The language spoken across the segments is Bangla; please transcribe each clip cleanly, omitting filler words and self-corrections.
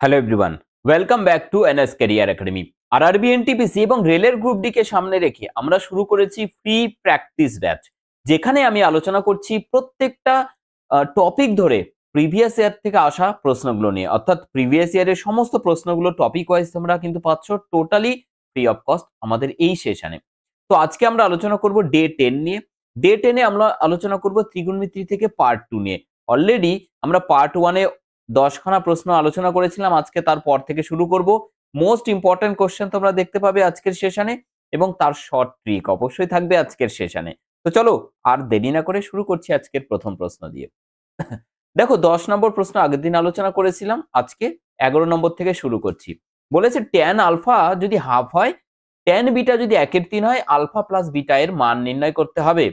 Hello everyone, welcome back to NS career academy. RRB, NTPC এবং রেলের গ্রুপ ডি কে সামনে রেখে আমরা শুরু করেছি ফ্রি প্র্যাকটিস ব্যাচ, যেখানে আমি আলোচনা করছি প্রত্যেকটা টপিক ধরে প্রিভিয়াস ইয়ার থেকে আসা প্রশ্নগুলো নিয়ে। অর্থাৎ প্রিভিয়াস ইয়ারের সমস্ত প্রশ্নগুলো টপিক ওয়াইজ তোমরা কিন্তু পাচ্ছ টোটালি ফ্রি অফ কস্ট আমাদের এই সেশনে। তো আজকে আমরা আলোচনা করব ডে 10 নিয়ে। ডে 10 এ আমরা আলোচনা করব ত্রিগুণমিতি থেকে পার্ট 2 নিয়ে। অলরেডি আমরা পার্ট 1 এ 10খানা প্রশ্ন আলোচনা করেছিলাম, আজকে তারপর থেকে শুরু করব। মোস্ট ইম্পর্টেন্ট কোশ্চেন তোমরা দেখতে পাবে আজকের সেশনে এবং তার শর্ট ট্রিক অবশ্যই থাকবে আজকের সেশনে। তো চলো আর দেরি না করে শুরু করছি আজকের প্রথম প্রশ্ন দিয়ে। দেখো 10 নম্বর প্রশ্ন আগের দিন আলোচনা করেছিলাম, আজকে 11 নম্বর থেকে শুরু করছি। বলেছে ট্যান আলফা যদি হাফ হয়, ট্যান বিটা যদি 1/3 হয়, আলফা প্লাস বিটা এর মান নির্ণয় করতে হবে।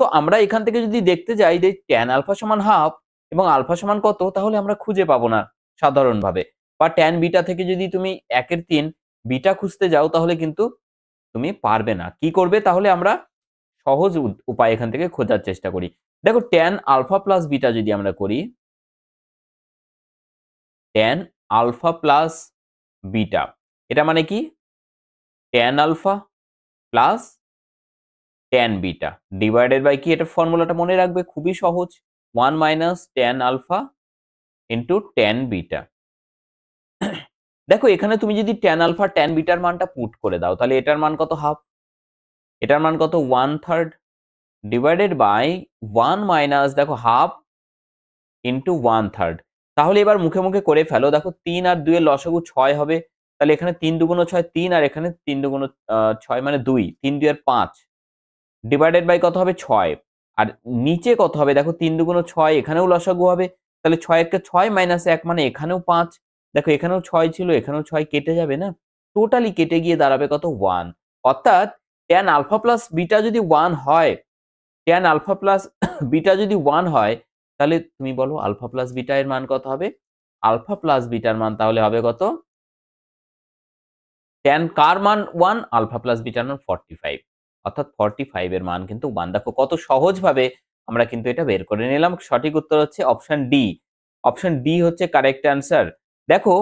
তো আমরা এখান থেকে যদি দেখতে যাই যে ট্যান আলফা সমান হাফ এবং আলফা সমান কত, তাহলে আমরা খুঁজে পাবো না সাধারণভাবে। বা ট্যান বিটা থেকে যদি তুমি 1/3 বিটা খুঁজতে যাও, তাহলে কিন্তু তুমি পারবে না। কি করবে তাহলে? আমরা সহজ উপায় এখান থেকে খোঁজার চেষ্টা করি। দেখো ট্যান আলফা প্লাস বিটা যদি আমরা করি, ট্যান আলফা প্লাস বিটা, এটা মানে কি? Tan alpha plus tan beta divided by কি? এটা ফর্মুলাটা মনে রাখবে, খুবই সহজ। 1 minus tan alpha into tan beta. দেখো এখানে তুমি যদি ট্যান আলফা ট্যান বিটার মানটা পুট করে দাও, তাহলে এটার মান কত? হাফ। এটার মান কত? 1/3 ডিভাইডেড বাই 1 মাইনাস দেখো হাফ ইন্টু 1/3। তাহলে এবার মুখে মুখে করে ফেলো। দেখো 3 আর 2 এর লসাগু 6 হবে। তাহলে এখানে 3 দুগুণ 6 3, আর এখানে 3 দুগুণ 6 মানে 2, 3 2 এর 5 ডিভাইডেড বাই কত হবে? 6। আর নিচে কত হবে? দেখো 3 দুগুণ 6, এখানেও লসাগু হবে। তাহলে 6 একে 6 মাইনাস 1 মানে এখানেও 5। দেখো এখানেও 6 ছিল, এখানেও 6, কেটে যাবে না? টোটালি কেটে গিয়ে দাঁড়াবে কত? 1। অর্থাৎ ট্যান আলফা প্লাস বিটা যদি 1 হয়, ট্যান আলফা প্লাস বিটা যদি 1 হয়, তাহলে তুমি বলো আলফা প্লাস বিটা এর মান কত হবে? আলফা প্লাস বিটার মান তাহলে হবে কত? ট্যান কার মান 1? আলফা প্লাস বিটার মান 45। অর্থাৎ 45 এর মান কিন্তু 1। দেখো কত সহজভাবে আমরা কিন্তু এটা বের করে নিলাম। সঠিক উত্তর হচ্ছে অপশন ডি। অপশন ডি হচ্ছে কারেক্ট অ্যান্সার। দেখো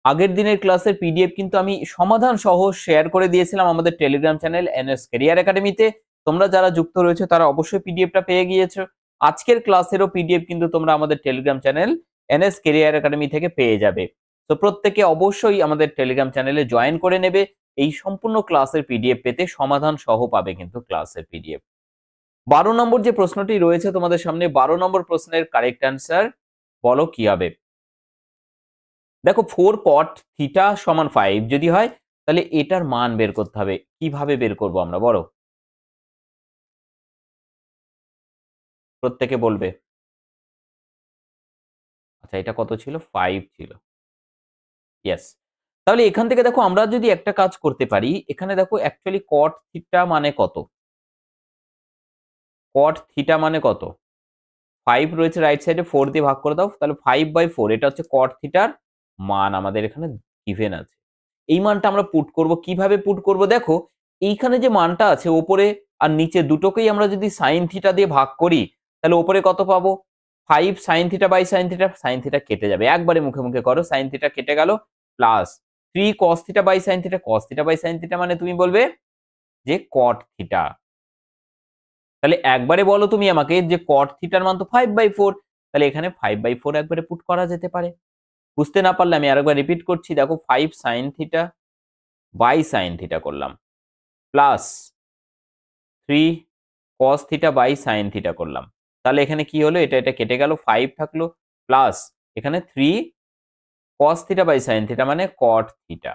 আগের দিনের ক্লাসের পিডিএফ কিন্তু আমি সমাধান সহ শেয়ার করে দিয়েছিলাম আমাদের টেলিগ্রাম চ্যানেল এনএস ক্যারিয়ার একাডেমিতে। তোমরা যারা যুক্ত রয়েছে তারা অবশ্যই পিডিএফটা পেয়ে গিয়েছো। আজকের ক্লাসেরও পিডিএফ কিন্তু তোমরা আমাদের Telegram channel NS career academy থেকে পেয়ে যাবে। তো প্রত্যেকে অবশ্যই আমাদের টেলিগ্রাম চ্যানেলে জয়েন করে নেবে। এই সম্পূর্ণ ক্লাসের পিডিএফ পেতে সমাধান সহ পাবে কিন্তু ক্লাসের পিডিএফ। 12 নম্বর যে প্রশ্নটি রয়েছে তোমাদের সামনে, 12 নম্বর প্রশ্নের কারেক্ট অ্যান্সার বলো কি হবে? দেখো 4 cot থিটা সমান 5 যদি হয়, তাহলে এটার মান বের করতে হবে। কিভাবে বের করব আমরা বলো? প্রত্যেকে বলবে। আচ্ছা, এটা কত ছিল? 5 ছিল। ইয়েস। তাহলে এখান থেকে দেখো আমরা যদি একটা কাজ করতে পারি, এখানে দেখো অ্যাকচুয়ালি cot থিটা মানে কত? cot থিটা মানে কত? 5 রয়েছে রাইট সাইডে, 4 দিয়ে ভাগ করে দাও। তাহলে 5/4 এটা হচ্ছে cot থিটার মান আমাদের এখানে গিভেন আছে। এই মানটা আমরা পুট করব। কিভাবে পুট করব? দেখো এইখানে যে মানটা আছে ওপরে আর নিচে দুটোকেই আমরা যদি sin থিটা দিয়ে ভাগ করি, তাহলে ওপরে কত পাবো? 5 sin theta by sin theta, sin theta কেটে যাবে। একবারে মুখে মুখে করো, sin থিটা কেটে গেল, plus 3 cos theta by sin theta, cos theta by sin theta মানে তুমি বলবে যে cot থিটা। তাহলে একবারে বলো তুমি আমাকে যে cot থিটার মান তো 5/4, তাহলে এখানে 5/4 একবারে পুট করা যেতে পারে। বুঝতে না পারলে আমি আরেকবার রিপিট করছি। দেখো 5 sin theta by sin theta করলাম, plus 3 cos theta by sin theta করলাম। তাহলে এখানে কি হলো? এটা এটা কেটে গেল, 5 থাকলো, প্লাস এখানে 3 cos theta by sin theta মানে cot থিটা।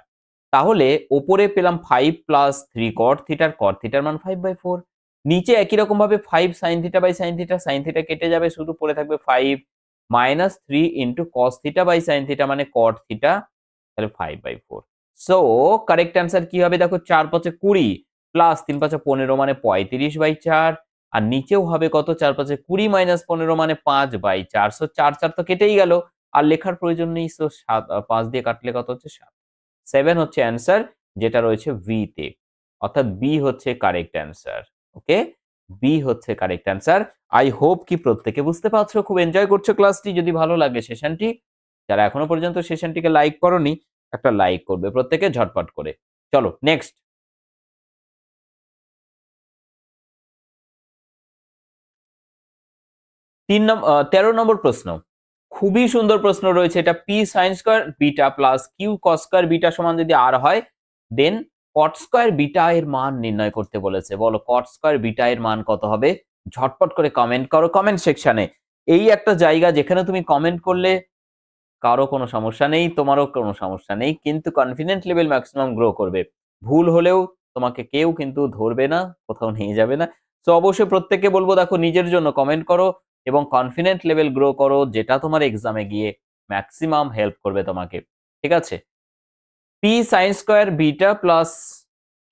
তাহলে ওপরে পেলাম 5 প্লাস 3 cot থিটার, cot থিটার মান 5/4। নিচে একই রকম ভাবে 5 sin theta by sin theta, sin theta কেটে যাবে, শুধু পড়ে থাকবে 5 minus 3 into cos theta by sin theta মানে cot থিটা, তাহলে 5/4। সো কারেক্ট অ্যান্সার কি হবে? দেখো 4 5 20 প্লাস 3 5 15 মানে 35/4। আর নিচেও হবে কত? 4 5 20 মাইনাস 15 মানে 5/4। সো 4 4 তো কেটেই গেল, আর লেখার প্রয়োজন নেই। সো 5 দিয়ে কাটলে কত হচ্ছে? 7। 7 হচ্ছে অ্যান্সার, যেটা রয়েছে বি তে। অর্থাৎ বি হচ্ছে কারেক্ট অ্যান্সার। ওকে, বি হচ্ছে কারেক্ট অ্যান্সার। আই হোপ কি প্রত্যেকে বুঝতে পারছো, খুব এনজয় করছো ক্লাসটি। যদি ভালো লাগে সেশনটি, যারা এখনো পর্যন্ত সেশনটিকে লাইক করোনি একটা লাইক করবে প্রত্যেকে ঝটপট করে। চলো নেক্সট। 13 নম্বর প্রশ্ন। খুবই সুন্দর প্রশ্ন রয়েছে এটা। P sine square beta plus Q cos square beta সমান যদি আর হয় দেন কট স্কয়ার বিটা এর মান নির্ণয় করতে বলেছে। বলো কট স্কয়ার বিটা এর মান কত হবে? ঝটপট করে কমেন্ট করো কমেন্ট সেকশনে। এই একটা জায়গা যেখানে তুমি কমেন্ট করলে কারো কোনো সমস্যা নেই, তোমারও কোনো সমস্যা নেই, কিন্তু কনফিডেন্ট লেভেল ম্যাক্সিমাম গ্রো করবে। ভুল হলেও তোমাকে কেউ কিন্তু ধরবে না, কোথাও নিয়ে যাবে না। তো অবশ্যই প্রত্যেককে বলবো দেখো নিজের জন্য কমেন্ট করো এবং কনফিডেন্ট লেভেল গ্রো করো, যেটা তোমার এক্সামে গিয়ে ম্যাক্সিমাম হেল্প করবে তোমাকে। ঠিক আছে? P sine square beta plus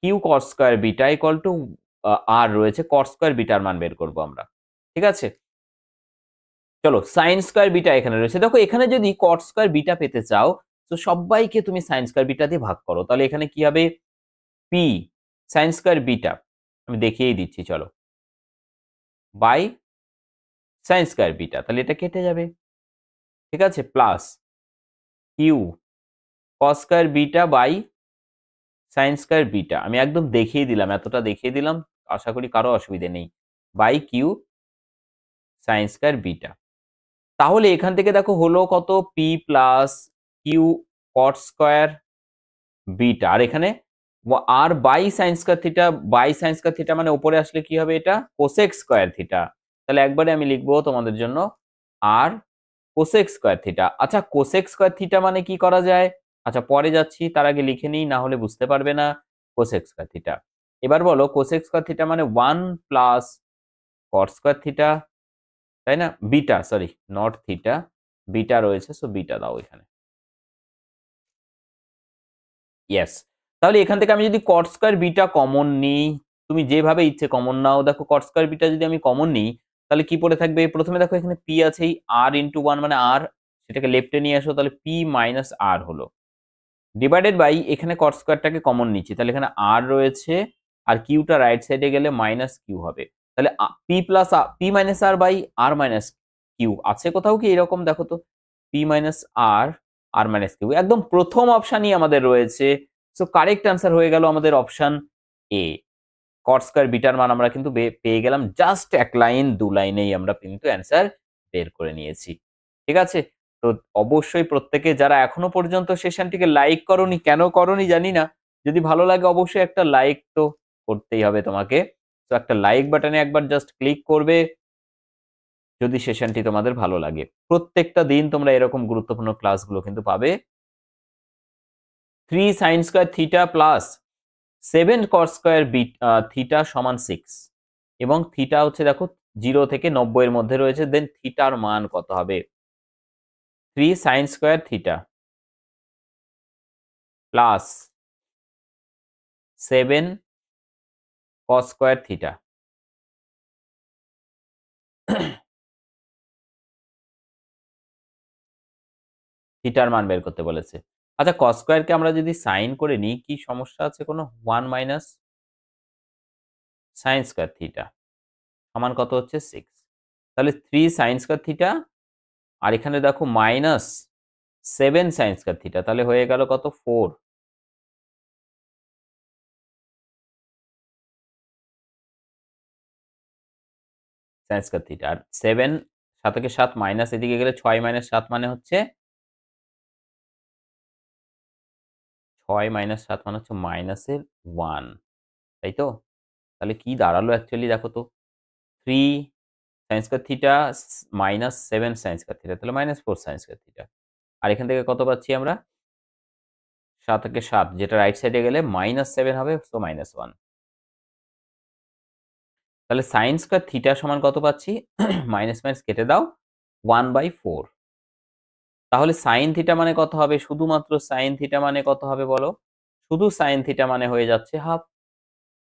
Q cos square beta equal to r রয়েছে, কট স্কয়ার বিটার মান বের করবো আমরা। ঠিক আছে? চলো সাইন স্কয়ার বিটা এখানে রয়েছে। দেখো এখানে যদি কট স্কয়ার বিটা পেতে চাও তো সবাইকে তুমি সাইন স্কয়ার বিটা দিয়ে ভাগ করো। তাহলে এখানে কি হবে? পি সাইন স্কয়ার বিটা, আমি দেখিয়েই দিচ্ছি চলো, বাই সাইন স্কয়ার বিটা। তাহলে এটা কেটে যাবে। ঠিক আছে? Plus Q cos square beta by sine square beta. আমি একদম দেখিয়ে দিলাম, এতটা দেখিয়ে দিলাম, আশা করি কারো অসুবিধে নেই। By q sine square beta. তাহলে এখান থেকে দেখো হলো কত? P plus q cot square beta, আর এখানে আর by sine square theta, by sine square theta মানে উপরে আসলে কি হবে? এটা কোসেক স্কয়ার থিটা। তাহলে একবারে আমি লিখবো তোমাদের জন্য আর কোসেক স্কয়ার থিটা। আচ্ছা কোসেক স্কয়ার থিটা মানে কি করা যায়? আচ্ছা পরে যাচ্ছি, তার আগে লিখে নিই, না হলে বুঝতে পারবে না। কোসেক স্কয়ার থিটা, এবার বলো কোসেক স্কয়ার থিটা মানে 1 প্লাস কট স্কয়ার থিটা, তাই না? Beta, sorry not theta, beta রয়েছে, সো বিটা দাও এখানে। ইয়েস। তাহলে এখান থেকে আমি যদি কট স্কয়ার বিটা কমন নিই, তুমি যেভাবে ইচ্ছে কমন নাও, দেখো কট স্কয়ার বিটা যদি আমি কমন নিই তাহলে কি পড়ে থাকবে? প্রথমে দেখো এখানে পি আছে, এই আর ইন্টু 1 মানে আর, সেটাকে লেফটে নিয়ে আসো, তাহলে পি মাইনাস আর হলো ডিভাইডেড বাই এখানে কট স্কয়ারটাকে কমন নিচ্ছি, তাহলে এখানে আর রয়েছে আর কিউটা রাইট সাইডে গেলে মাইনাস কিউ হবে। তাহলে P plus P minus R by R minus Q আছে কোথাও কি এরকম? দেখো তো, P minus R R minus Q একদম প্রথম অপশানই আমাদের রয়েছে। সো কারেক্ট অ্যান্সার হয়ে গেল আমাদের option A. Caught square bitter মান আমরা কিন্তু পেয়ে গেলাম, জাস্ট এক লাইন দু লাইনেই আমরা কিন্তু অ্যান্সার বের করে নিয়েছি। ঠিক আছে? তো অবশ্যই প্রত্যেকে যারা এখনো পর্যন্ত সেশনটিকে লাইক করোনি, কেন করোনি জানি না, যদি ভালো লাগে অবশ্যই একটা লাইক তো করতেই হবে তোমাকে। তো একটা লাইক বাটনে একবার জাস্ট ক্লিক করবে যদি সেশনটি তোমাদের ভালো লাগে। প্রত্যেকটা দিন তোমরা এরকম গুরুত্বপূর্ণ ক্লাসগুলো কিন্তু পাবে। 3 সাইন স্কয়ার থিটা প্লাস 7 কস স্কয়ার থিটা সমান 6 এবং থিটা হচ্ছে দেখো 0 থেকে 90 এর মধ্যে রয়েছে, দেন থিটার মান কত হবে? 3 সাইন স্কয়ার থিটা প্লাস 7 কস স্কয়ার থিটা। থিটার মান বের করতে বলেছে। আচ্ছা কস স্কয়ারকে আমরা যদি সাইন করে নিই কি সমস্যা আছে কোনো? 1 মাইনাস সাইন স্কয়ার থিটা সমান কত হচ্ছে? 6। তাহলে 3 সাইন স্কয়ার থিটা আর এখানে দেখো মাইনাস 7 সাইন স্কয়ার থিটা, তাহলে হয়ে গেল কত? 4 সাইন স্কয়ার থিটা। আর 7 7 থেকে 7 মাইনাস এদিকে গেলে 6 মাইনাস 7 মানে হচ্ছে 6 মাইনাস 7 মানে হচ্ছে মাইনাসের 1, তাই তো? তাহলে কি দাঁড়ালো অ্যাকচুয়ালি দেখো তো? 3 sine square theta minus 7 sign square theta, তাহলে মাইনাস 4 সাইন স্কয়ার থিটা। আর এখান থেকে কত পাচ্ছি আমরা? 7 থেকে 7 যেটা রাইট সাইডে গেলে মাইনাস 7 হবে, সো মাইনাস 1। তাহলে সাইন স্কয়ার থিটা সমান কত পাচ্ছি? মাইনাস মাইনাস কেটে দাও, 1/4। তাহলে সাইন থিটা মানে কত হবে? শুধুমাত্র সাইন থিটা মানে কত হবে বলো? শুধু সাইন থিটা মানে হয়ে যাচ্ছে হাফ,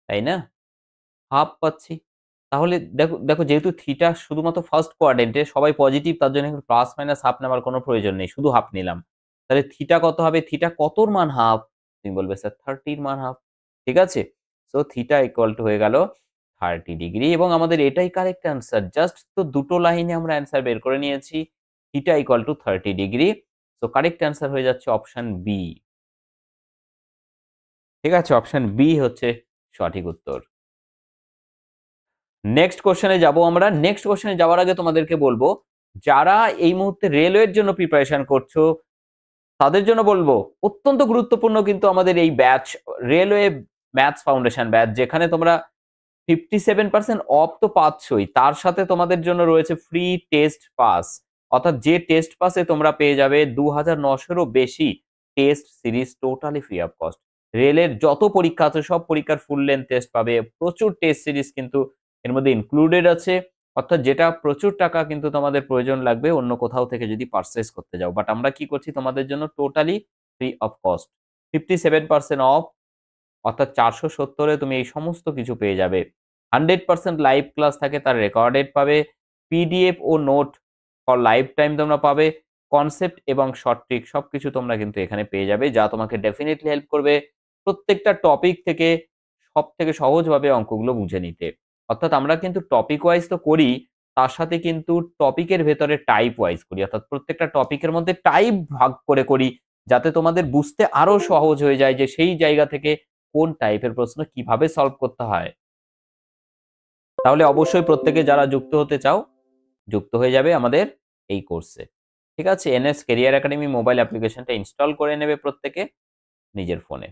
তাই না? হাফ পাচ্ছি। তাহলে দেখো দেখো যেহেতু থিটা শুধুমাত্র ফার্স্ট কোয়াড্রেন্টে সবাই পজিটিভ, তার জন্য প্লাস মাইনাস হাফ নেওয়ার কোনো প্রয়োজন নেই, শুধু হাফ নিলাম। তাহলে থিটা কত হবে? থিটা কতর মান হাফ? তুমি বলবে স্যার 30 এর মান হাফ। ঠিক আছে? সো থিটা ইকুয়াল টু হয়ে গেল 30 ডিগ্রি এবং আমাদের এটাই কারেক্ট অ্যান্সার। জাস্ট তো দুটো লাইনে আমরা অ্যান্সার বের করে নিয়েছি। Theta equal two 30 degree. So correct answer হয়ে যাচ্ছে অপশন বি। ঠিক আছে, অপশন বি হচ্ছে সঠিক উত্তর। নেক্সট কোশ্চেনে যাব আমরা। নেক্সট কোশ্চেনে যাওয়ার আগে তোমাদেরকে বলবো, যারা এই মুহূর্তে রেলওয়ের জন্য প্রিপারেশন করছো তাদের জন্য বলবো অত্যন্ত গুরুত্বপূর্ণ কিন্তু আমাদের এই batch, railway maths foundation batch, যেখানে তোমরা 57% অফ তো পাচ্ছই, তার সাথে তোমাদের জন্য রয়েছে ফ্রি টেস্ট পাস। অর্থাৎ যে টেস্ট পাসে তোমরা পেয়ে যাবে 2900-এরও বেশি test series totally free of cost. রেলের যত পরীক্ষা আছে সব পরীক্ষার ফুল লেন্থ টেস্ট পাবে, প্রচুর টেস্ট সিরিজ কিন্তু এর মধ্যে ইনক্লুডেড আছে। অর্থাৎ যেটা প্রচুর টাকা কিন্তু তোমাদের প্রয়োজন লাগবে অন্য কোথাও থেকে যদি পারচেজ করতে যাও, বাট আমরা কি করছি তোমাদের জন্য totally free of cost. 57% of, অর্থাৎ 470-এ তুমি এই সমস্ত কিছু পেয়ে যাবে। 100% লাইভ ক্লাস থাকে, তার রেকর্ডেড পাবে, পিডিএফ ও নোট ফর লাইফ টাইম তোমরা পাবে, কনসেপ্ট এবং শর্ট ট্রিক সবকিছু তোমরা কিন্তু এখানে পেয়ে যাবে, যা তোমাকে ডেফিনেটলি হেল্প করবে প্রত্যেকটা টপিক থেকে সব থেকে সহজভাবে অঙ্কগুলো বুঝে নিতে। অর্থাৎ আমরা কিন্তু টপিক ওয়াইজ তো করি, তার সাথে কিন্তু টপিকের ভেতরে টাইপ ওয়াইজ করি, অর্থাৎ প্রত্যেকটা টপিকের মধ্যে টাইপ ভাগ করে করি, যাতে তোমাদের বুঝতে আরো সহজ হয়ে যায় যে সেই জায়গা থেকে কোন টাইপের প্রশ্ন কিভাবে সলভ করতে হয়। তাহলে অবশ্যই প্রত্যেকে যারা যুক্ত হতে চাও যুক্ত হয়ে যাবে আমাদের এই কোর্সে। ঠিক আছে, এনএস ক্যারিয়ার একাডেমি মোবাইল অ্যাপ্লিকেশনটা ইনস্টল করে নেবে প্রত্যেকে নিজের ফোনে।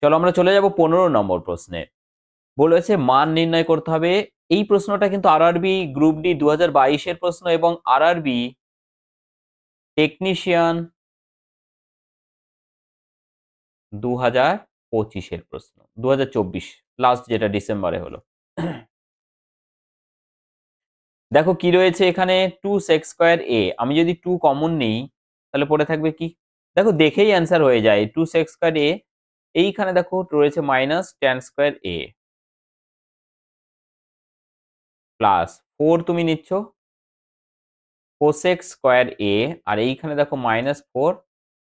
চলো আমরা চলে যাব 15 নম্বর প্রশ্নে। বলেছে মান নির্ণয় করতে হবে। এই প্রশ্নটা কিন্তু আরআরবি গ্রুপ ডি 2022-এর প্রশ্ন এবং আরআরবি টেকনিশিয়ান 2025-এর প্রশ্ন, 2024 লাস্ট যেটা ডিসেম্বরে হলো। দেখো কি রয়েছে এখানে, 2sec²a, আমি যদি 2 কমন নিই তাহলে পড়ে থাকবে কি, দেখো দেখেই অ্যান্সার হয়ে যায়। 2sec²a, এইখানে দেখো রয়েছে -tan²a প্লাস 4 তুমি নিচ্ছ cosec²a, আর এইখানে দেখো -4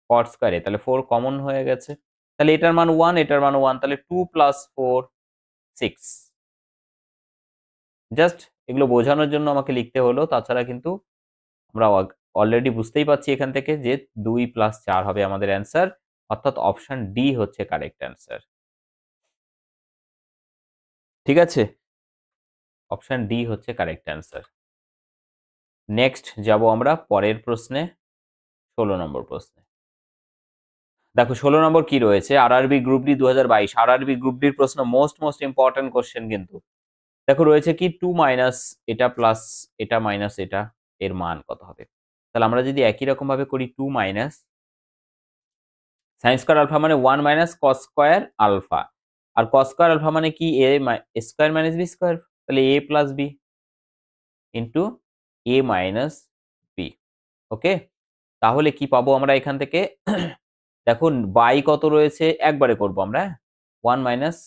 cot²a, তাহলে 4 কমন হয়ে গেছে, তাহলে এটার মান 1, এটার মান 1, তাহলে 2 + 4 6। জাস্ট এগুলো বোঝানোর জন্য আমাকে লিখতে হলো, তাছাড়া কিন্তু আমরা অলরেডি বুঝতেই পারছি এখান থেকে যে 2 + 4 হবে আমাদের অ্যান্সার, অর্থাৎ অপশন ডি হচ্ছে কারেক্ট অ্যান্সার। ঠিক আছে, অপশন ডি হচ্ছে কারেক্ট অ্যান্সার। নেক্সট যাব আমরা পরের প্রশ্নে, 16 নম্বর প্রশ্নে। দেখো 16 নম্বর কি রয়েছে, RRB group D 2022, RRB group ডির প্রশ্ন, মোস্ট ইম্পর্টেন্ট কোশ্চেন কিন্তু। দেখো রয়েছে কি 2 মাইনাস এটা প্লাস এটা মাইনাস এটা, এর মান কত হবে। তাহলে আমরা যদি একই রকম ভাবে করি 2 মাইনাস sin² আলফা মানে 1 মাইনাস cos² আলফা, আর cos² আলফা মানে কি a square minus b square, তাহলে a plus b into a minus b। ওকে, তাহলে কি পাবো আমরা এখান থেকে, দেখুন বাই কত রয়েছে একবারে করব আমরা, 1 মাইনাস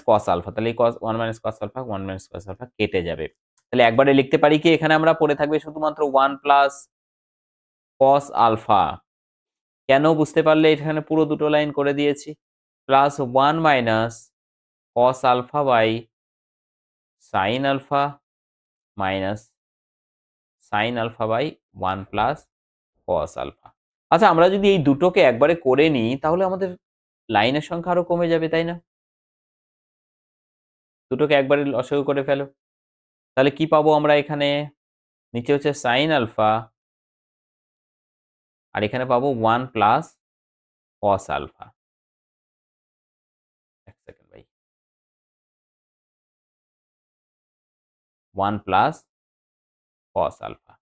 cos আলফা, তাহলে এই 1 minus cos alpha 1 minus cos alpha কেটে যাবে, তাহলে একবারে লিখতে পারি কি, এখানে আমরা পড়ে থাকবে শুধুমাত্র 1 প্লাস cos আলফা। কেন বুঝতে পারলে, এখানে পুরো দুটো লাইন করে দিয়েছি, plus 1 minus cos alpha by sin alpha minus sin alpha by 1 plus cos alpha. আচ্ছা, আমরা যদি এই দুটোকে একবারে করে নিই তাহলে আমাদের লাইনের সংখ্যা আরো কমে যাবে, তাই না? দুটোকে একবারে লসাগু করে ফেলো, তাহলে কি পাবো আমরা এখানে, নিচে হচ্ছে sin আলফা আর এখানে পাবো 1 প্লাস cos আলফা। এক সেকেন্ড ভাই, 1 প্লাস cos আলফা,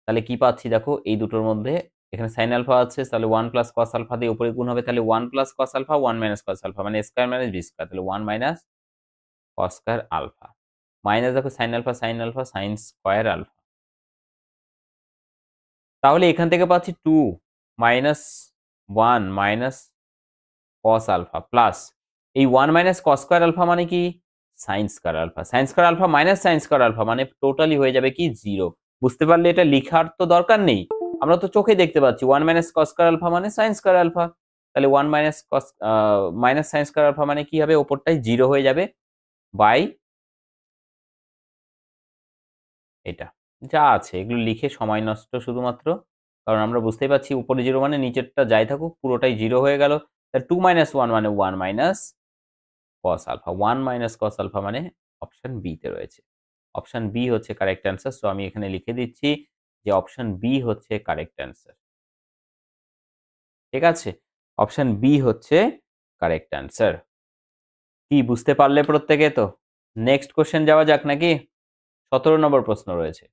তাহলে কি পাচ্ছি দেখো এই দুটোর মধ্যে, এখানে sin আলফা আছে, তাহলে 1 প্লাস cos আলফা দিয়ে উপরে গুণ হবে, তাহলে 1 plus cos alpha 1 minus cos alpha মানে স্কয়ার মাইনাস বি স্কয়ার, তাহলে 1 minus cos square alpha minus দেখো sin alpha sin square alpha, তাহলে এখান থেকে পাচ্ছি 2 minus 1 minus cos alpha plus এই 1 মাইনাস cos স্কয়ার আলফা মানে কি sin square alpha, sin square alpha minus sin square alpha মানে টোটালি হয়ে যাবে কি 0। বুঝতে পারলে এটা লেখার তো দরকার নেই, আমরা তো চোখে দেখতে পাচ্ছি 1 মাইনাস cos স্কয়ার আলফা মানে sin স্কয়ার আলফা, তাহলে 1 minus cos minus sin square alpha মানে কি হবে, ওপরটাই 0 হয়ে যাবে বাই এটা। যা আছে এগুলো লিখে সময় নষ্ট শুধুমাত্র, কারণ আমরা বুঝতেই পারছি উপরে 0 মানে নিচেরটা যাই থাকুক পুরোটাই 0 হয়ে গেল। তাহলে 2 - 1 মানে 1 minus cos alpha, 1 minus cos alpha মানে অপশন বি তে রয়েছে। অপশন বি হচ্ছে কারেক্ট অ্যান্সার। সো আমি এখানে লিখে দিচ্ছি যে অপশন বি হচ্ছে কারেক্ট অ্যান্সার। ঠিক আছে? অপশন বি হচ্ছে কারেক্ট অ্যান্সার। কি বুঝতে পারলে প্রত্যেকে তো? নেক্সট কোশ্চেন যাওয়া যাক নাকি? 17 নম্বর প্রশ্ন রয়েছে।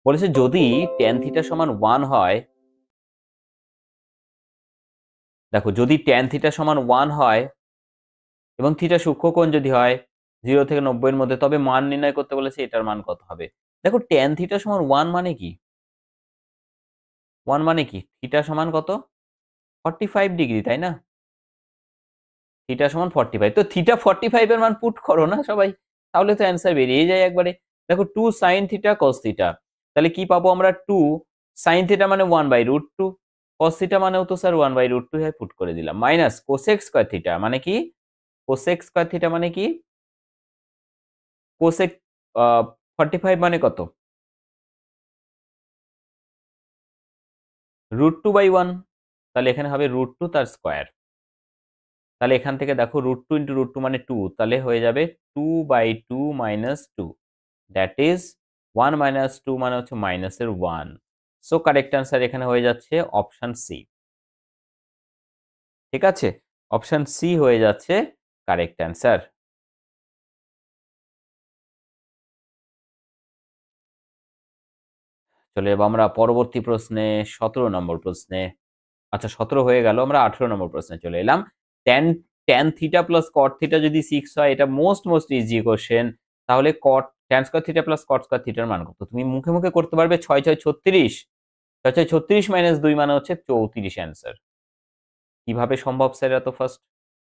বলেছে যদি tan থিটা সমান 1 হয়, দেখো যদি tan থিটা সমান 1 হয় এবং থিটা সূক্ষ্মকোণ যদি হয় 0 থেকে 90 এর মধ্যে, তবে মান নির্ণয় করতে বলেছে এটার মান কত হবে? দেখো tan থিটা সমান 1 মানে কি? 1 মানে কি? থিটা সমান কত? 45 ডিগ্রি, তাই না? থিটা সমান 45। তো থিটা 45 এর মান পুট করো না সবাই। তাহলে তো অ্যান্সার বেরিয়ে যায় একবারে। দেখো 2 sin থিটা cos থিটা। তাহলে কি পাবো আমরা? 2 sin থিটা মানে 1/√2, cos থিটা মানেও তো স্যার 1/√2 হয়, পুট করে দিলাম। মাইনাস cosec স্কয়ার থিটা মানে কি? cosec স্কয়ার থিটা মানে কি? cosec আ 45 মানে কত? √2/1। তাহলে এখানে হবে √2 তার স্কয়ার। তাহলে এখান থেকে দেখো √2 × √2 মানে 2, তাহলে হয়ে যাবে 2/2 - 2, দ্যাট ইজ 1 - 2 মানে হচ্ছে মাইনাসের 1। সো কারেক্ট অ্যান্সার এখানে হয়ে যাচ্ছে অপশন সি। ঠিক আছে? অপশন সি হয়ে যাচ্ছে কারেক্ট অ্যান্সার। চলে যাবো আমরা পরবর্তী প্রশ্নে, 17 নম্বর প্রশ্নে। আচ্ছা 17 হয়ে গেল, আমরা 18 নম্বর প্রশ্নে চলে এলাম। Tan tan theta plus cot theta যদি 6 হয়, এটা মোস্ট ইজি কোশ্চেন। তাহলে cot tan square theta plus cot square থিটার মান কত? তুমি মুখে মুখে করতে পারবে 6 6 36। 6 6 36 মাইনাস 2 মানে হচ্ছে 34 অ্যান্সার। কিভাবে সম্ভব স্যার এত ফাস্ট?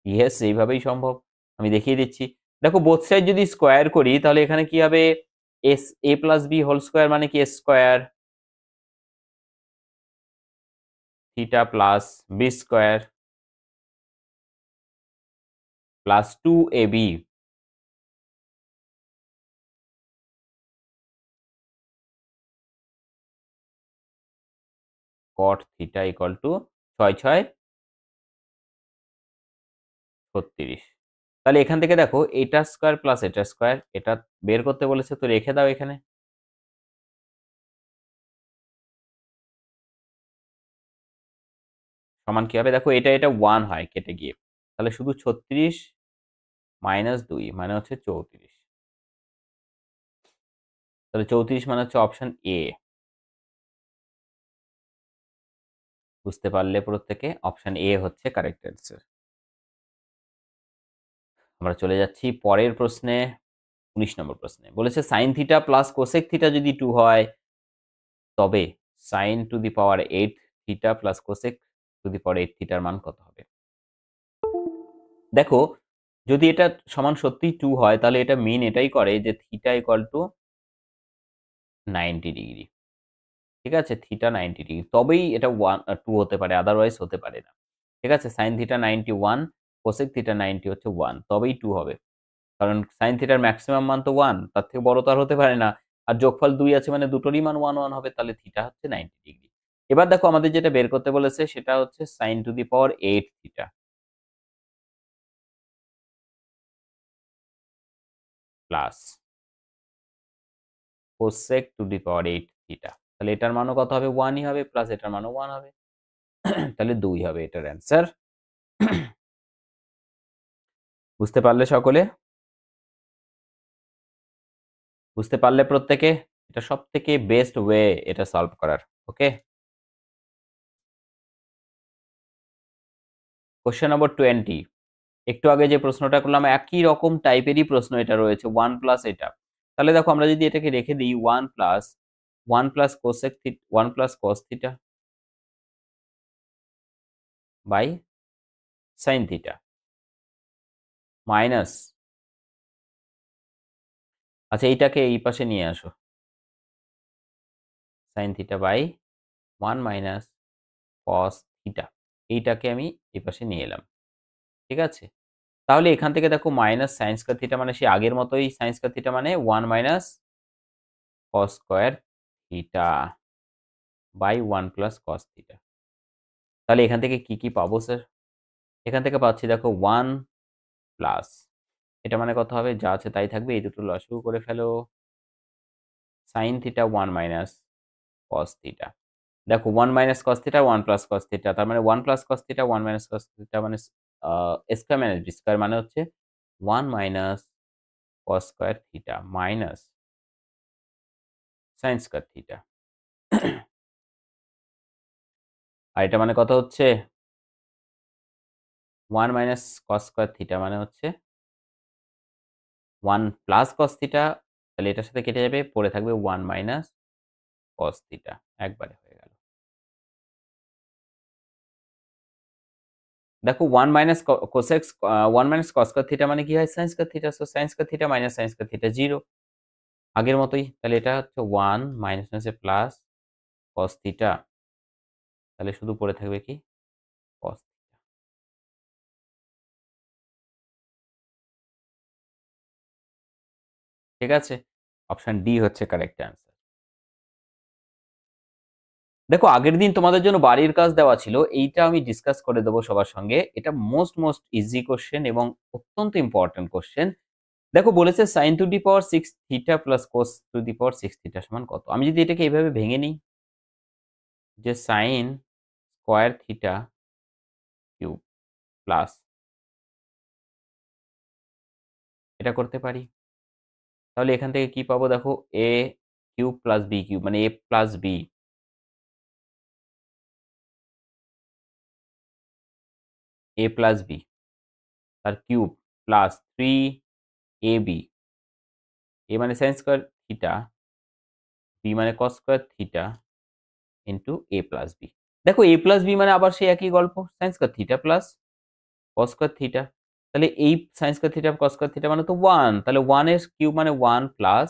ইয়েস, এইভাবেই সম্ভব। আমি দেখিয়ে দিচ্ছি। দেখো বোথ সাইড যদি স্কয়ার করি তাহলে এখানে কি হবে? এস a plus b whole square মানে কি? A square theta plus b square plus 2ab cot theta equal to 6 6 36। তাহলে এখান থেকে দেখো এটা স্কয়ার প্লাস এটা স্কয়ার, এটা বের করতে বলেছে তো রেখে দাও এখানে। সমান কি হবে? দেখো এটা এটা 1 হয় কেটে গিয়ে। তাহলে শুধু 36 মাইনাস 2 মানে হচ্ছে 34। তাহলে 34 মানে হচ্ছে অপশন এ। বুঝতে পারলে প্রত্যেকে? অপশন এ হচ্ছে কারেক্ট অ্যান্সার। আমরা চলে যাচ্ছি পরের প্রশ্নে, 19 নম্বর প্রশ্নে। বলেছে sin theta plus cosec theta যদি 2 হয়, তবে sin to the power 8 theta plus cosec to the power 8 থিটার মান কত হবে? দেখো যদি এটা সমান সত্যিই 2 হয় তাহলে এটা মিন এটাই করে যে থিটা ইকুয়াল টু 90 ডিগ্রি। ঠিক আছে? Theta 90 degree. তবেই এটা 2 হতে পারে, আদারওয়াইজ হতে পারে না। ঠিক আছে? sin থিটা 91, কোসেক থিটা 90 হচ্ছে 1, তবেই 2 হবে। কারণ sin থিটার ম্যাক্সিমাম মান তো 1, তার থেকে বড় তো আর হতে পারে না। আর যোগফল 2 আছে মানে দুটোরই মান 1 1 হবে, তাহলে থিটা হচ্ছে 90 ডিগ্রি। এবার দেখো আমাদের যেটা বের করতে বলেছে সেটা হচ্ছে sin to the power 8 theta plus cosec to the power 8 theta. তাহলে এটার মানও কত হবে? 1 ই হবে, প্লাস এটার মানও 1 হবে। তাহলে 2 হবে এটার অ্যান্সার। বুঝতে পারলে সকলে? বুঝতে পারলে প্রত্যেকে? এটা সবথেকে বেস্ট ওয়ে এটা সলভ করার। ওকে? Question number 20। একটু আগে যে প্রশ্নটা করলাম একই রকম টাইপেরই প্রশ্ন এটা রয়েছে, 1 প্লাস এটা। তাহলে দেখো আমরা যদি এটাকে রেখে দিই 1 plus 1 plus cosec 1 plus cos theta by sine theta minus, আচ্ছা এইটাকে এই পাশে নিয়ে আসো, sine theta by 1 minus cos theta. এইটাকে আমি এই পাশে নিয়ে এলাম। ঠিক আছে? তাহলে এখান থেকে দেখো মাইনাস সাইন স্কয়ার থিটা মানে সেই আগের মতোই, সাইন স্কয়ার থিটা মানে 1 minus cos square theta by 1 plus cos theta. তাহলে এখান থেকে কি পাবো স্যার? এখান থেকে পাচ্ছি দেখো 1 প্লাস, এটা মানে কত হবে? যা আছে তাই থাকবে, এই দুটো লসাগু করে ফেলো। Sine theta 1 minus cos theta. দেখো 1 minus cos theta 1 plus cos theta, তার মানে 1 plus cos theta 1 minus cos theta মানে স্কয়ার মাইনাস বি স্কয়ার মানে হচ্ছে 1 minus cos square theta minus sine square theta. আর এটা মানে কত হচ্ছে? 1 মাইনাস কস স্কয়ার থিটা মানে হচ্ছে 1 প্লাস কস থিটা, তাহলে এটার সাথে কেটে যাবে, পড়ে থাকবে 1 মাইনাস কস থিটা, একবারে হয়ে গেল। দেখো 1 minus cos x 1 minus cos square theta মানে কি হয়? Sign square theta. So sign square theta minus sine square theta 0, আগের মতোই। তাহলে এটা হচ্ছে 1 মাইনাস মাইনাসে প্লাস কস থিটা, তাহলে শুধু পড়ে থাকবে কি? কস। ঠিক আছে? অপশন ডি হচ্ছে কারেক্ট অ্যান্সার। দেখো আগের দিন তোমাদের জন্য বাড়ির কাজ দেওয়া ছিল, এইটা আমি ডিসকাস করে দেবো সবার সঙ্গে। এটা মোস্ট ইজি কোশ্চেন এবং অত্যন্ত ইম্পর্টেন্ট কোশ্চেন। দেখো বলেছে sine to the power 6 theta plus cos to the power 6 theta সমান কত? আমি যদি এটাকে এইভাবে ভেঙে নিই, যে sine square theta cube plus, এটা করতে পারি। তাহলে এখান থেকে কি পাবো? দেখো A cube plus B cube মানে A plus B, A plus B তার কিউব প্লাস 3ab, এ মানে সাইন স্কয়ার থিটা, বি মানে cos square theta into A plus B. দেখো এ প্লাস বি মানে আবার সেই একই গল্প, sine square theta plus cos square theta. তাহলে এই sine square theta cos square theta মানে তো 1, তাহলে 1 এর কিউব মানে 1 plus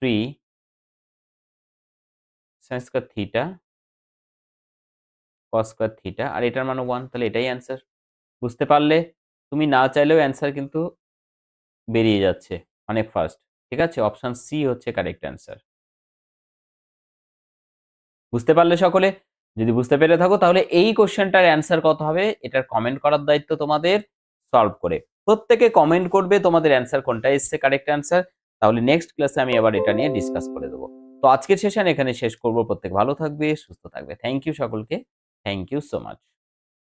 3 sine square theta cos square theta, আর এটার মানে 1, তাহলে এটাই অ্যান্সার। বুঝতে পারলে? তুমি না চাইলেও অ্যান্সার কিন্তু বেরিয়ে যাচ্ছে অনেক ফাস্ট। ঠিক আছে? অপশন সি হচ্ছে কারেক্ট অ্যান্সার। বুঝতে পারলে সকলে? যদি বুঝতে পেরে থাকো তাহলে এই কোশ্চেনটার অ্যান্সার কত হবে এটার কমেন্ট করার দায়িত্ব তোমাদের, সলভ করে। প্রত্যেকে কমেন্ট করবে তোমাদের অ্যান্সার কোনটা এসছে কারেক্ট অ্যান্সার। তাহলে নেক্সট ক্লাসে আমি আবার এটা নিয়ে ডিসকাস করে দেবো। তো আজকের সেশন এখানে শেষ করব। প্রত্যেক ভালো থাকবে, সুস্থ থাকবে। থ্যাংক ইউ সকলকে। Thank you so much.